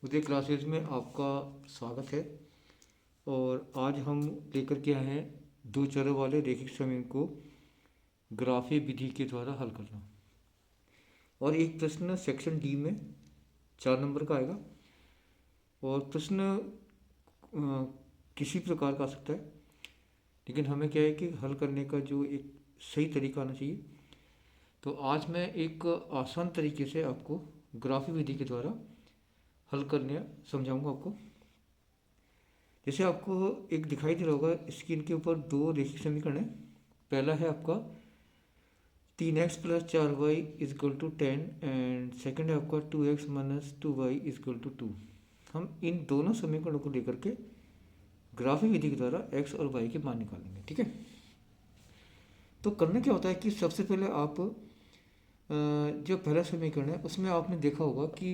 उदय classes में आपका स्वागत है। और आज हम लेकर के आए हैं दो चरों वाले रैखिक समीकरण को ग्राफी विधि के द्वारा हल करना। और एक प्रश्न सेक्शन डी में 4 नंबर का आएगा। और प्रश्न किसी प्रकार का आ सकता है, लेकिन हमें क्या है कि हल करने का जो एक सही तरीका आना चाहिए। तो आज मैं एक आसान तरीके से आपको ग्राफी विधि के द्वारा हल करने समझाऊंगा आपको। जैसे आपको एक दिखाई दे रहा होगा, स्क्रीन के ऊपर दो रैखिक समीकरण है। पहला है आपका 3x + 4y = 10 एंड सेकंड है आपका 2x - 2y = 2। हम इन दोनों समीकरणों को लेकर के ग्राफी विधि के द्वारा x और y के मान निकालेंगे। ठीक है। तो करना क्या होता है कि सबसे पहले आप जो पहला समीकरण है उसमें आपने देखा होगा कि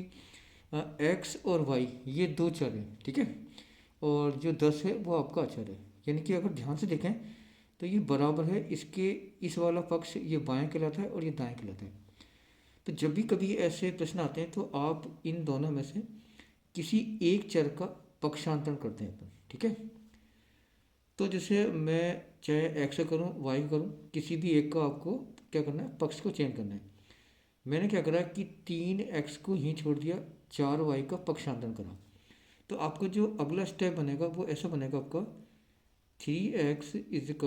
x और y ये दो चर हैं। ठीक है। और जो 10 है वो आपका अचर है, यानी कि अगर ध्यान से देखें तो ये बराबर है। इसके इस वाला पक्ष ये बाएं कहलाता है और ये दाएं कहलाता है। तो जब भी कभी ऐसे प्रश्न आते हैं तो आप इन दोनों में से किसी एक चर का पक्षांतरण करते हैं अपन। ठीक है। तो जैसे मैं चाहे एक्स करूँ वाई करूँ, किसी भी एक का आपको क्या करना है, पक्ष को चेंज करना है। मैंने क्या करा कि 3x को ही छोड़ दिया, 4y का पक्षांतरण करा। तो आपको जो अगला स्टेप बनेगा वो ऐसा बनेगा आपका 3x =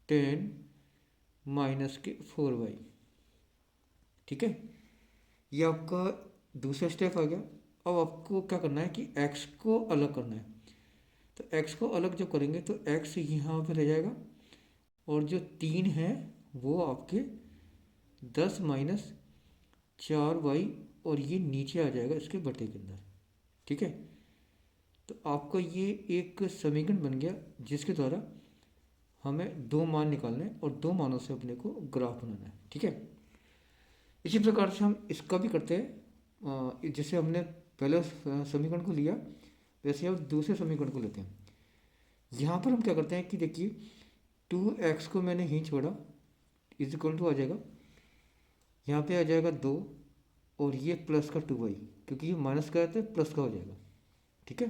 10 - 4y। ठीक है। ये आपका दूसरा स्टेप आ गया। अब आपको क्या करना है कि x को अलग करना है। तो x को अलग जब करेंगे तो x यहाँ पे रह जाएगा, और जो 3 है वो आपके 10 - 4y, और ये नीचे आ जाएगा इसके बटे के अंदर। ठीक है। तो आपका ये एक समीकरण बन गया जिसके द्वारा हमें दो मान निकालने हैं और दो मानों से अपने को ग्राफ बनाना है। ठीक है। इसी प्रकार से हम इसका भी करते हैं। जैसे हमने पहले समीकरण को लिया, वैसे हम दूसरे समीकरण को लेते हैं। यहाँ पर हम क्या करते हैं कि देखिए 2x को मैंने ही छोड़ा, = आ जाएगा, यहाँ पे आ जाएगा 2, और ये प्लस का 2y, क्योंकि ये माइनस का है तो प्लस का हो जाएगा। ठीक है।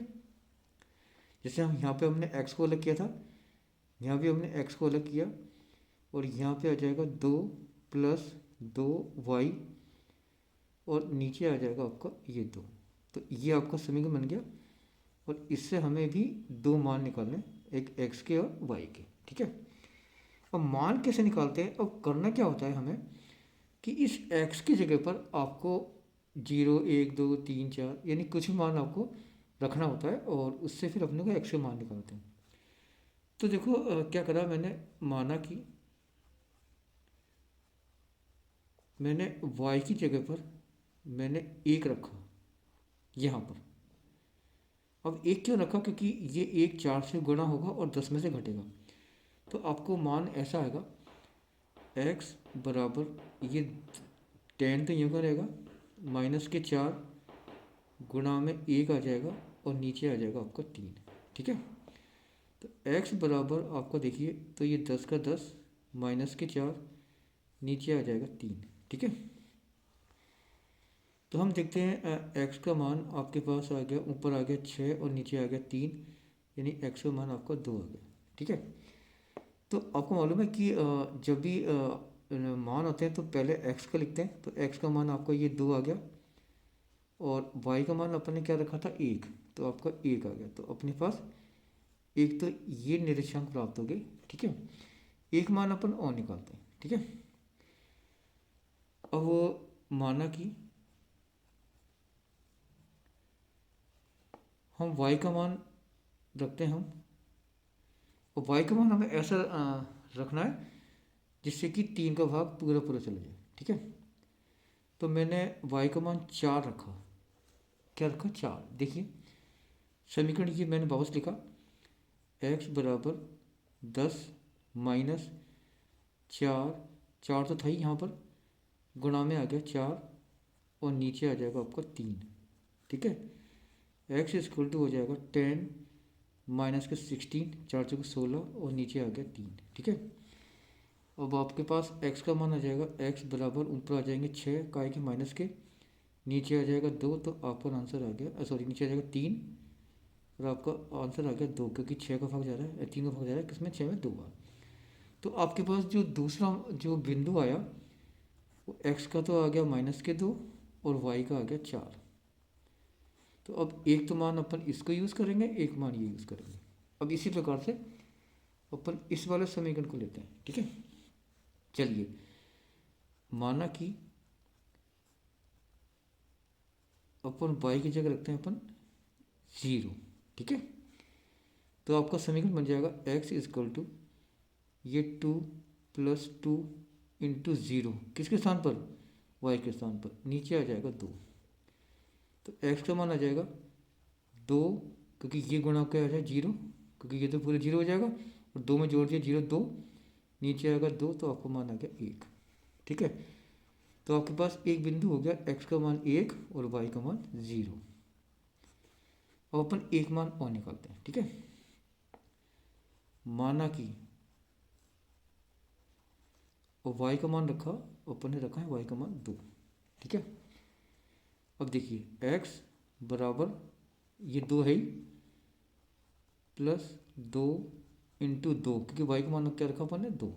जैसे हम यहाँ पे हमने x को अलग किया था, यहाँ भी हमने x को अलग किया, और यहाँ पे आ जाएगा 2 + 2y, और नीचे आ जाएगा आपका ये 2। तो ये आपका समीकरण बन गया, और इससे हमें भी दो मान निकालने, एक x के और y के। ठीक है। अब मान कैसे निकालते हैं, अब करना क्या होता है हमें कि इस x की जगह पर आपको 0, 1, 2, 3, 4 यानी कुछ भी मान आपको रखना होता है, और उससे फिर अपने को x के मान निकालते हैं। तो देखो क्या करा मैंने, माना कि मैंने y की जगह पर मैंने 1 रखा यहाँ पर। अब 1 क्यों रखा, क्योंकि ये 1 4 से गुणा होगा और 10 में से घटेगा। तो आपको मान ऐसा आएगा, x बराबर ये 10 तो यूँ का रहेगा, -4 गुणा में 1 आ जाएगा, और नीचे आ जाएगा आपका 3। ठीक है। तो x बराबर आपका देखिए, तो ये 10 का 10 -4 नीचे आ जाएगा 3। ठीक है। तो हम देखते हैं x का मान आपके पास आ गया, ऊपर आ गया 6 और नीचे आ गया 3, यानी x का मान आपका 2 आ गया। ठीक है। तो आपको मालूम है कि जब भी मान होते हैं तो पहले x का लिखते हैं। तो x का मान आपका ये 2 आ गया, और y का मान अपन ने क्या रखा था 1, तो आपका 1 आ गया। तो अपने पास एक तो ये निर्देशांक प्राप्त हो गए। ठीक है। एक मान अपन और निकालते हैं। ठीक है। अब वो माना कि हम y का मान रखते हैं हम, और y का मान हमें ऐसा रखना है जिससे कि 3 का भाग पूरा पूरा चला जाए। ठीक है। तो मैंने y का मान 4 रखा। क्या रखा, 4। देखिए समीकरण ये मैंने वापस लिखा, x बराबर 10 - 4, 4 तो था ही यहाँ पर, गुणा में आ गया 4, और नीचे आ जाएगा आपका 3। ठीक है। x = हो जाएगा 10 - 16, 4 × 16, और नीचे आ गया 3। ठीक है। अब आपके पास x का मान आ जाएगा, x बराबर ऊपर आ जाएंगे 6 काय के माइनस के, नीचे आ जाएगा 2, तो आपका आंसर आ गया, सॉरी नीचे आ जाएगा 3 और आपका आंसर आ गया 2, क्योंकि 6 का भाग जा रहा है, 3 का भाग जा रहा है किसमें, 6 में 2 बार। तो आपके पास जो दूसरा जो बिंदु आया वो x का तो आ गया -2 और y का आ गया 4। तो अब एक तो मान अपन इसको यूज़ करेंगे, एक मान ये यूज़ करेंगे। अब इसी प्रकार से अपन इस वाले समीकरण को लेते हैं, ठीक है। चलिए, माना कि अपन y की जगह रखते हैं अपन 0, ठीक है। तो आपका समीकरण बन जाएगा x इजकल टू ये 2 + 2 × 0, किसके स्थान पर, y के स्थान पर, नीचे आ जाएगा 2। तो x का मान आ जाएगा 2, क्योंकि ये गुणा क्या आ जाए 0, क्योंकि ये तो पूरे 0 हो जाएगा, और 2 में जोड़ दिया 0 2, नीचे आएगा 2, तो आपका मान आ गया 1, ठीक है। तो आपके पास एक बिंदु हो गया, x का मान 1 और y का मान 0। अब अपन एक मान और निकालते हैं, ठीक है। माना कि और y का मान रखा, अपन ने रखा है y का मान 2, ठीक है। अब देखिए x बराबर ये 2 है ही, +2 × 2, क्योंकि y का मान क्या रखा अपन ने 2,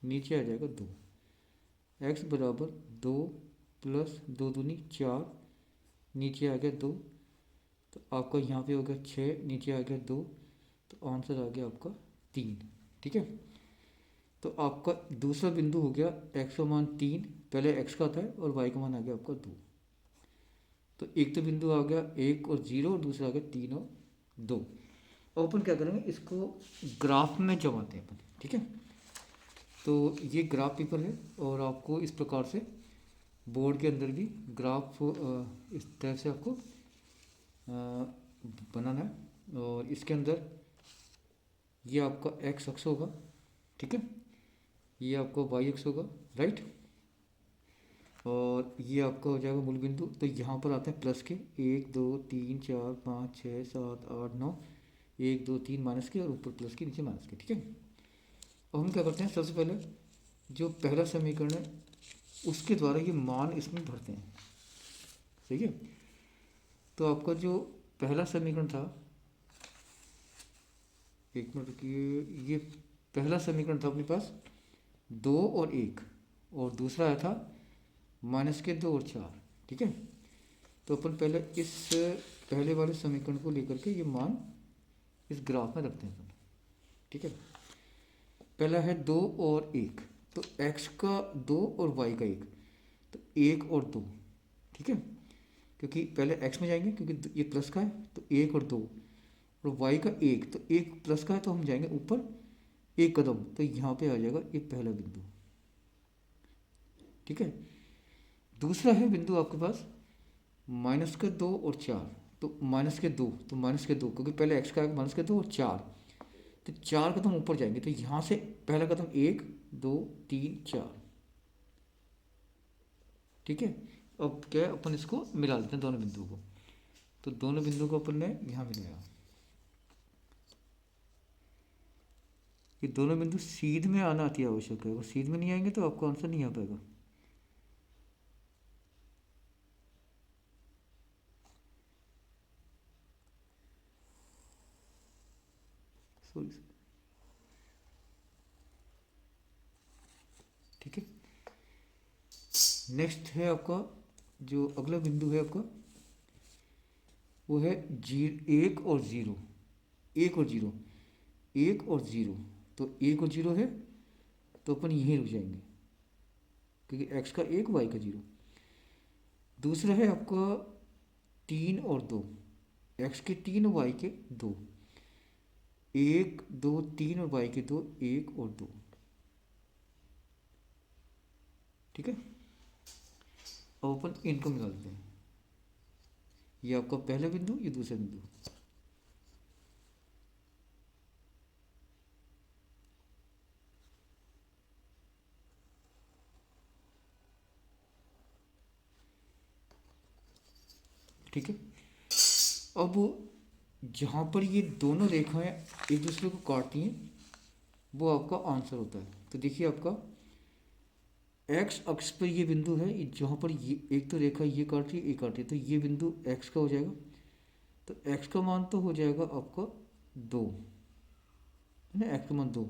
नीचे आ जाएगा 2। x बराबर 2 + 2 दूनी 4, नीचे आ गया 2, तो आपका यहाँ पे हो गया 6, नीचे आ गया 2, तो आंसर आ गया आपका 3, ठीक है। तो आपका दूसरा बिंदु हो गया x का मान 3, पहले x का था और y का मान आ गया आपका 2। तो एक तो बिंदु आ गया 1 और 0, और दूसरा आ गया 3 और 2। अब अपन क्या करेंगे, इसको ग्राफ में जमाते हैं अपन, ठीक है। तो ये ग्राफ पेपर है, और आपको इस प्रकार से बोर्ड के अंदर भी ग्राफ इस तरह से आपको बनाना है, और इसके अंदर ये आपका x अक्ष होगा, ठीक है, ये आपका y अक्ष होगा, राइट, और ये आपका हो जाएगा मूल बिंदु। तो यहाँ पर आते हैं प्लस के 1 2 3 4 5 6 7 8 9, 1 2 3 माइनस के, और ऊपर प्लस के, नीचे माइनस के, ठीक है। अब हम क्या करते हैं, सबसे पहले जो पहला समीकरण है उसके द्वारा ये मान इसमें भरते हैं, सही है। तो आपका जो पहला समीकरण था, एक मिनट रुकिए, ये पहला समीकरण था अपने पास 2 और 1, और दूसरा आया था -2 और 4, ठीक है। तो अपन पहले इस पहले वाले समीकरण को लेकर के ये मान इस ग्राफ में रखते हैं अपन, ठीक है। पहला है 2 और 1, तो x का 2 और y का 1, तो 1 और 2, ठीक है, क्योंकि पहले x में जाएंगे क्योंकि ये प्लस का है, तो 1 और 2, और y का 1, तो 1 प्लस का है, तो हम जाएंगे ऊपर 1 कदम, तो यहाँ पे आ जाएगा ये पहला बिंदु, ठीक है। दूसरा है बिंदु आपके पास -2 और 4, तो -2, तो -2, क्योंकि पहले x का है -2 और 4, तो 4 कदम ऊपर जाएंगे, तो यहाँ से पहला कदम 1 2 3 4, ठीक है। अब क्या है, अपन इसको मिला लेते हैं दोनों बिंदुओं को, तो दोनों बिंदुओं को अपन ने यहाँ मिलाया, ये दोनों बिंदु सीध में आना अति आवश्यक है, अगर सीध में नहीं आएंगे तो आपको आंसर नहीं आ पाएगा। ठीक है, नेक्स्ट है आपका जो अगला बिंदु है आपका, वो है 1 और 0, 1 और 0, 1 और 0, तो 1 और 0 है, तो अपन यहीं रुक जाएंगे, क्योंकि x का 1 y का 0। दूसरा है आपका 3 और 2, x के 3 और y के 2, 1 2 3 और y के 2, 1 और 2, ठीक है। अब अपन इनको मिला लेते हैं, ये आपका पहला बिंदु, ये दूसरा बिंदु, ठीक है। अब जहाँ पर ये दोनों रेखाएं एक दूसरे को काटती हैं वो आपका आंसर होता है। तो देखिए आपका एक्स अक्ष पर ये बिंदु है जहाँ पर ये एक तो रेखा ये काट रही है एक काट रही है, तो ये बिंदु एक्स का हो जाएगा। तो एक्स का मान तो हो जाएगा आपका 2, है ना, एक्स का मान 2,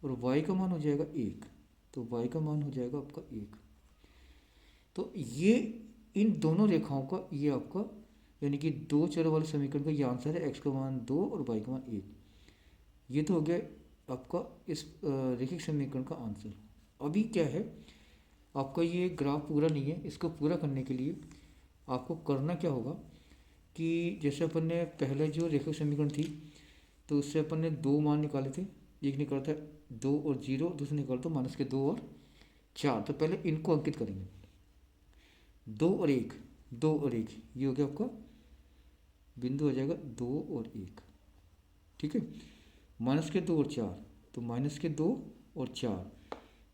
और वाई का मान हो जाएगा 1। तो वाई का मान हो जाएगा आपका 1। तो ये इन दोनों रेखाओं का ये आपका यानी कि दो चरों वाले समीकरण का ये आंसर है, एक्स का मान 2 और वाई का मान 1। ये तो हो गया आपका इस रेखिक समीकरण का आंसर। अभी क्या है, आपका ये ग्राफ पूरा नहीं है, इसको पूरा करने के लिए आपको करना क्या होगा कि जैसे अपन ने पहले जो रेखिक समीकरण थी तो उससे अपन ने दो मान निकाले थे। एक निकाला था 2 और 0, दूसरा निकाला था -2 और 4। तो पहले इनको अंकित करेंगे, 2 और 1, 2 और 1, ये हो गया आपका बिंदु हो जाएगा 2 और 1। ठीक है, -2 और 4, तो -2 और 4,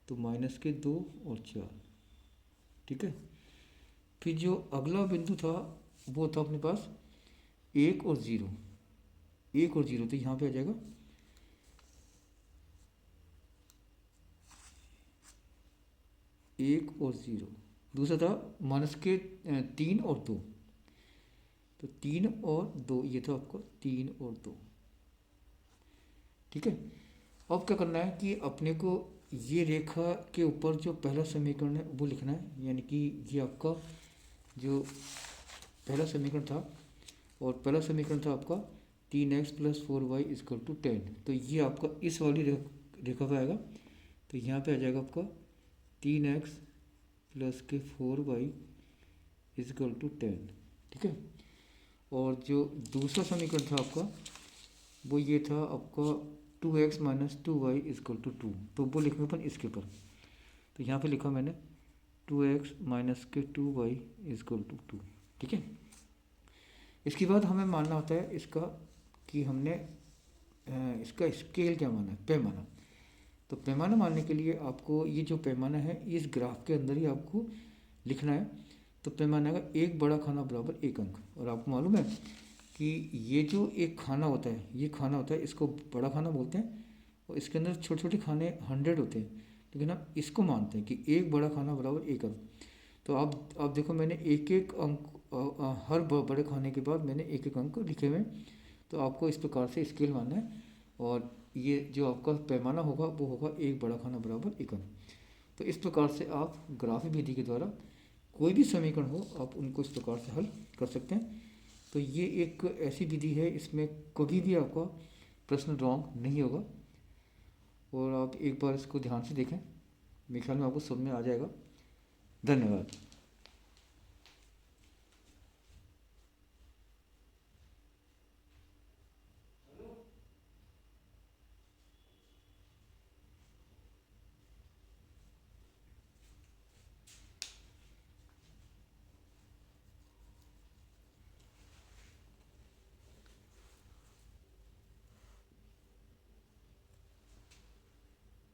तो -2 और 4। ठीक है, फिर जो अगला बिंदु था वो था अपने पास 1 और 0, 1 और 0, तो यहाँ पे आ जाएगा 1 और 0। दूसरा था -3 और 2, तो 3 और 2, ये था आपको 3 और 2। ठीक है, अब क्या करना है कि अपने को ये रेखा के ऊपर जो पहला समीकरण है वो लिखना है, यानी कि ये आपका जो पहला समीकरण था, और पहला समीकरण था आपका 3x + 4y = 10। तो ये आपका इस वाली रेखा पे आएगा, तो यहाँ पे आ जाएगा आपका 3x + 4y = 10। ठीक है, और जो दूसरा समीकरण था आपका वो ये था आपका 2x - 2y = 2। तो वो लिखेंगे अपन इसके ऊपर, तो यहाँ पे लिखा मैंने 2x - 2y = 2। ठीक है, इसके बाद हमें मानना होता है इसका कि हमने इसका स्केल क्या माना है, पैमाना। तो पैमाना मानने के लिए आपको ये जो पैमाना है इस ग्राफ के अंदर ही आपको लिखना है। तो पैमाना का 1 बड़ा खाना बराबर 1 अंक। और आपको मालूम है कि ये जो एक खाना होता है, ये खाना होता है, इसको बड़ा खाना बोलते हैं, और इसके अंदर छोटे छोटे खाने 100 होते हैं, लेकिन हम इसको मानते हैं कि 1 बड़ा खाना बराबर 1 अंक। तो आप देखो मैंने एक एक अंक हर बड़े खाने के बाद मैंने एक एक अंक लिखे हुए हैं। तो आपको इस प्रकार से स्केल मानना है, और ये जो आपका पैमाना होगा वो होगा 1 बड़ा खाना बराबर 1 अंक। तो इस प्रकार से आप ग्राफिक विधि के द्वारा कोई भी समीकरण हो आप उनको इस प्रकार से हल कर सकते हैं। तो ये एक ऐसी विधि है, इसमें कभी भी आपका प्रश्न रॉन्ग नहीं होगा, और आप एक बार इसको ध्यान से देखें, मेरे ख्याल में आपको समझ में आ जाएगा। धन्यवाद।